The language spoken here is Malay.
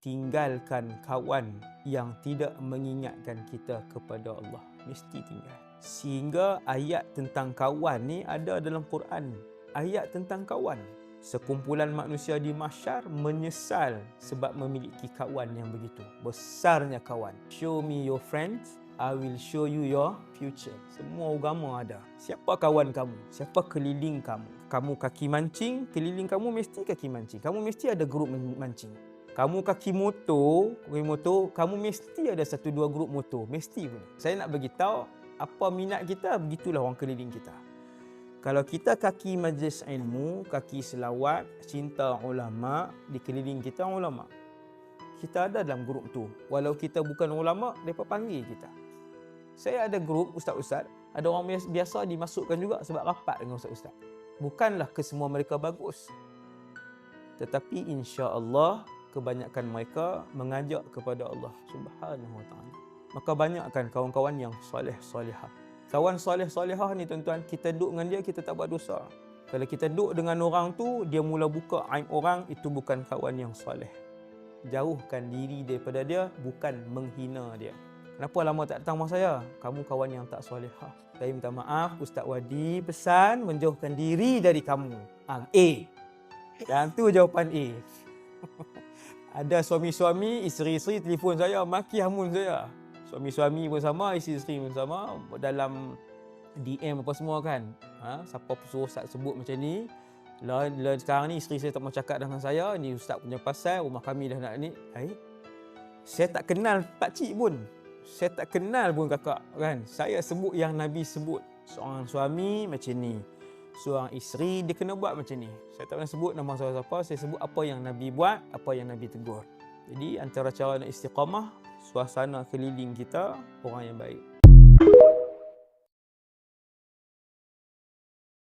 tinggalkan kawan yang tidak mengingatkan kita kepada Allah. Mesti tinggal. Sehingga ayat tentang kawan ni ada dalam Quran. Ayat tentang kawan. Sekumpulan manusia di mahsyar menyesal sebab memiliki kawan yang begitu. Besarnya kawan. Show me your friends, I will show you your future. Semua agama ada. Siapa kawan kamu? Siapa keliling kamu? Kamu kaki mancing, keliling kamu mesti kaki mancing. Kamu mesti ada grup mancing. Kamu kaki motor, kamu mesti ada 1-2 grup motor. Mesti pun. Saya nak beritahu, apa minat kita, begitulah orang keliling kita. Kalau kita kaki majlis ilmu, kaki selawat, cinta ulama, dikeliling kita ulama. Kita ada dalam grup tu. Walau kita bukan ulama, mereka panggil kita. Saya ada grup ustaz-ustaz, ada orang biasa dimasukkan juga sebab rapat dengan ustaz-ustaz. Bukanlah kesemua mereka bagus. Tetapi insya-Allah kebanyakan mereka mengajak kepada Allah Subhanahu Wa Taala. Maka banyakkan kawan-kawan yang soleh-solehah. Kawan soleh-solehah ni tuan-tuan, kita duduk dengan dia, kita tak buat dosa. Kalau kita duduk dengan orang tu, dia mula buka aib orang, itu bukan kawan yang soleh. Jauhkan diri daripada dia, bukan menghina dia. Kenapa lama tak datang rumah saya? Kamu kawan yang tak solehah. Saya minta maaf, Ustaz Wadi pesan menjauhkan diri dari kamu. A. Dan tu jawapan A. Ada suami-suami, isteri-isteri telefon saya, maki hamun saya. Suami-suami pun sama, isteri-isteri pun sama. Dalam DM apa semua kan. Siapa suruh Ustaz sebut macam ni. Sekarang ni isteri saya tak mau cakap dengan saya. Ni Ustaz punya pasal, rumah kami dah nak ni. Saya tak kenal pakcik pun. Saya tak kenal pun kakak kan. Saya sebut yang Nabi sebut. Seorang suami macam ni. Seorang isteri dia kena buat macam ni. Saya tak pernah sebut nama siapa-siapa. Saya sebut apa yang Nabi buat, apa yang Nabi tegur. Jadi antara cara nak istiqamah, suasana keliling kita orang yang baik.